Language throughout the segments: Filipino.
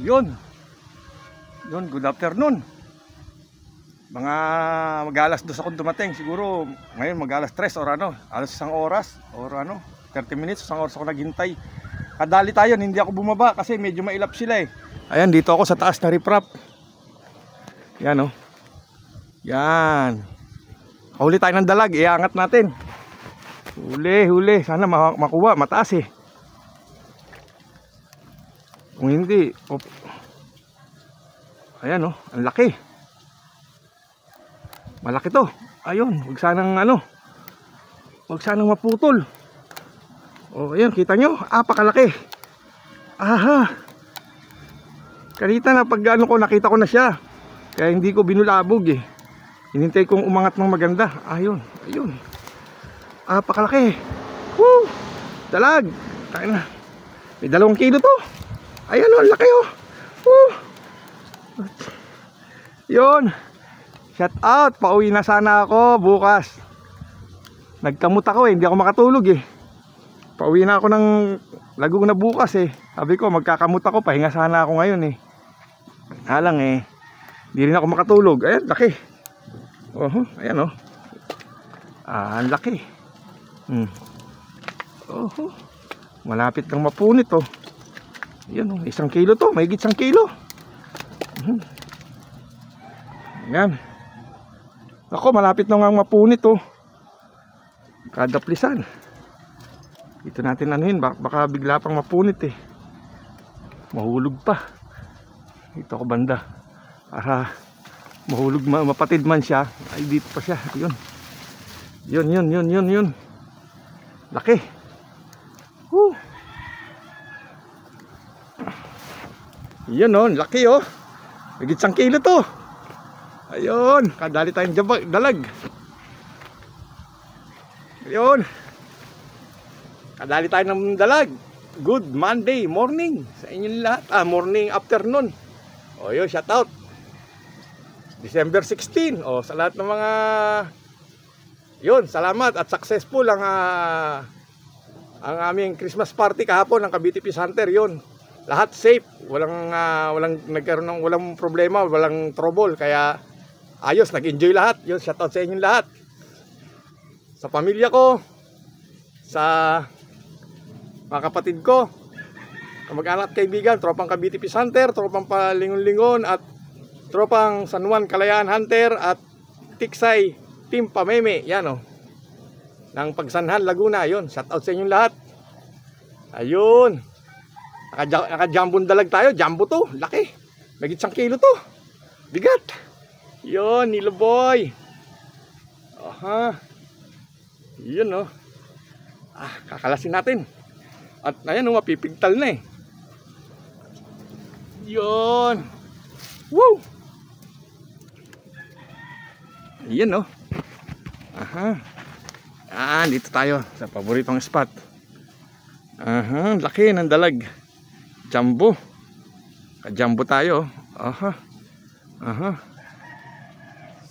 Yun. Yun, good afternoon. Mga mag-alas 2 akong dumating. Siguro ngayon mag-alas 3 or ano, alas 1 oras or ano, 30 minutes, 1 oras ako naghintay. Kadali tayo, hindi ako bumaba kasi medyo mailap sila eh. Ayan, dito ako sa taas na riprap. Yan oh. Yan. Huli tayo ng dalag, iangat natin. Huli. Sana makuha, mataas eh. Kung hindi, ayan oh, ang laki. Malaki to. Ayun, huwag sanang ano, huwag sanang maputol. Oh, ayan, kita nyo, apakalaki. Aha. Kanita na pag ano ko, nakita ko na siya. Kaya hindi ko binulabog eh. Hinintay kong umangat ng maganda. Ayun, ayun. Apakalaki. Woo! Dalag. Tayo na. May 2 kilo to. Ayan oh, laki oh. Woo! Yun. Shout out. Pauwi na sana ako bukas. Nagkamot ako eh. Hindi ako makatulog eh. Pauwi na ako ng Laguna bukas eh. Sabi ko magkakamot ako. Pahinga sana ako ngayon eh. Halang eh. Hindi rin ako makatulog. Ayan, laki. Ayan oh. Ang laki. Malapit lang mapunit oh. Ayan oh, 1 kilo to. Mahigit 1 kilo. Ayan. Ako, malapit na nga mapunit oh. Kada plisan. Dito natin anuhin. Baka bigla pang mapunit eh. Mahulog pa. Dito ako banda. Para mahulog, mapatid man siya. Ay, dito pa siya. Yun. Yun. Laki. Woo. Yan oh, laki oh. Higit 1 kilo to. Ayun, kadali tayong dalag. Ayun. Kadali tayo ng dalag. Good Monday morning sa inyong lahat. Morning, afternoon. O yun, shout out. December 16. O sa lahat ng mga yun, salamat at successful ang aming Christmas party kahapon ng Cavite Peace Hunter. Yun. Lahat safe, walang nagkaroon ng walang problema, walang trouble, kaya ayos, nag-enjoy lahat. Yun, shout out sa inyong lahat. Sa pamilya ko, sa mga kapatid ko, kamag-anak, kaibigan, tropang Cavite Peace Hunter, tropang Palingon-Lingon at tropang San Juan Kalayaan Hunter at Tiksay Team Pameme. Yan oh. Ng Pagsanhan Laguna, yun. Shout out sa inyong lahat. Ayun. Naka-jumbo dalag tayo. Jumbo to. Laki. Magit 1 kilo to. Bigat. Yun, Nilo Boy. Aha. Yun oh. Kakalasin natin. At ayan oh, mapipigtal na eh. Yun. Woo. Yun oh. Aha. Dito tayo sa paboritong spot. Laki ng dalag. Jumbo. Ka-jumbo tayo.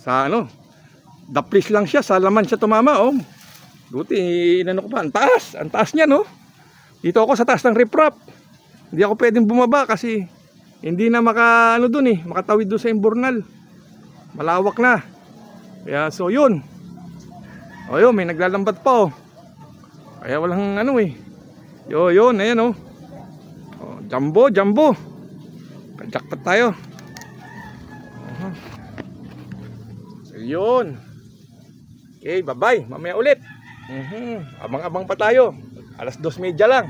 Sa ano? Daplis lang siya, sa laman siya tumama oh. Buti inano ko pa, ang taas niya no. Dito ako sa taas ng riprap. Hindi ako pwedeng bumaba kasi hindi na maka ano dun eh, makatawid doon sa imburnal. Malawak na. Kaya so yun. Ayun, may naglalambat pa oh. Kaya walang ano eh. Yun, ayan oh. Jumbo. Jackpot tayo. So yun. Okay, bye-bye. Mamaya ulit. Abang-abang pa tayo. Alas 2:30 lang.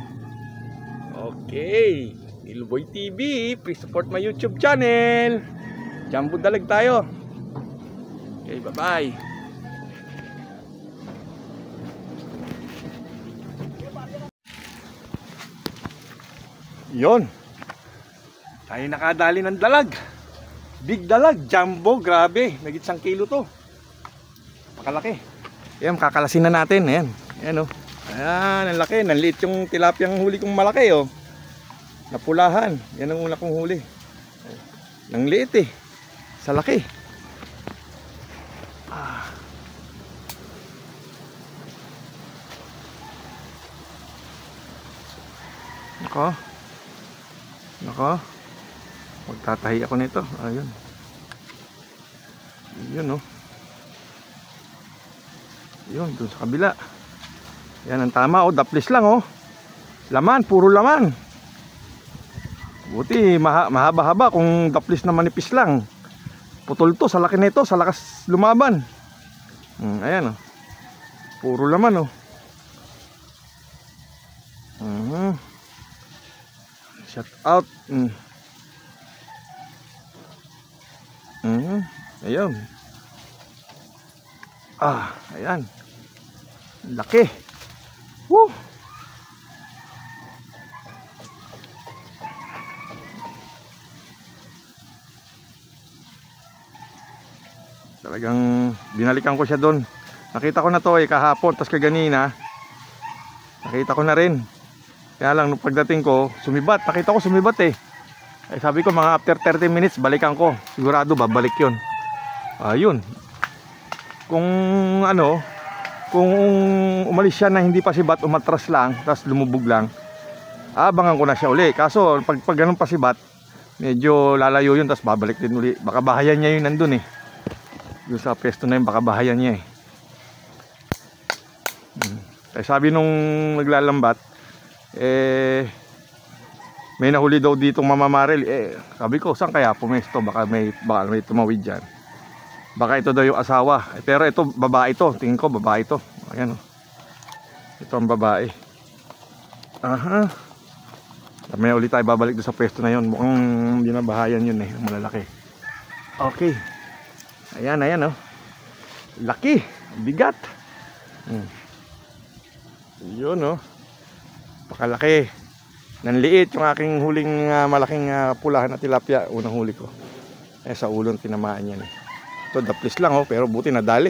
Okay. Niloboy TV. Please support my YouTube channel. Jumbo dalag tayo. Okay, bye-bye. Yon. Tayo nakadali ng dalag. Big dalag, jumbo, grabe. Nagit 1 kilo to. Pakalaki. Ayan, kakalasin na natin. Ayan. Ayan oh. Ayan, ang laki. Nanliit yung tilapiyang huli kong malaki oh. Napulahan. Yan ang una kong huli. Nang liit eh. Sa laki. Nako. Magtatahi ako nito. Ayun. Yun oh. Yun, dun sa kabila. Yan ang tama oh, daplis lang oh. Laman, puro laman. Buti mahaba-haba kung daplis na manipis lang. Putol to sa laki nito, sa lakas lumaban. Ayan oh. Puro laman oh. Shut out. Ayun. Ayan. Laki. Woo. Talagang binalikan ko siya doon. Nakita ko na to kahapon, tas kaganina nakita ko na rin. Kaya lang nung pagdating ko, sumibat. Nakita ko sumibat eh. Sabi ko mga after 30 minutes balikan ko. Sigurado babalik 'yon. Ayun. Kung ano, kung umalis siya na hindi pa sibat, umatras lang, tapos lumubog lang, abangan ko na siya uli. Kaso pag ganun pa sibat, medyo lalayo yun, tapos babalik din uli. Baka bahayan niya yun nandun eh. Yung sa pesto na yun, baka bahayan niya eh. Sabi nung naglalambat, may nahuli daw ditong mamamaril. Sabi ko, saan kaya pumesto? Baka may tumawid dyan. Baka ito daw yung asawa. Pero ito, babae to. Tingin ko, babae to. Ayan o. Ito ang babae. May ulit tayo babalik doon sa pwesto na yun. Mukhang binabahayan yun eh. Malalaki. Okay. Ayan o. Laki. Bigat. Yun o. Pakalaki. Nanliit yung aking huling malaking pulahan na tilapia. Unang huli ko. Sa ulong tinamaan yan eh. Ito daplis lang oh, pero buti nadali.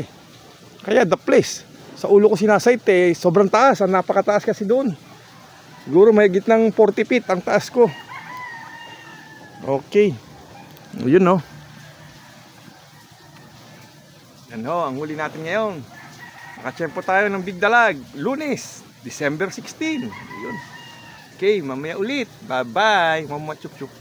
Kaya daplis. Sa ulo ko sinasight eh, sobrang taas, napakataas kasi doon. Siguro may gitnang 40 feet ang taas ko. Okay. Yun no. Yan ho, ang huli natin ngayon. Nakatsyempo tayo ng big dalag. Lunes, December 16. Yun. Okay, mamaya ulit. Bye bye. Mama chup chup.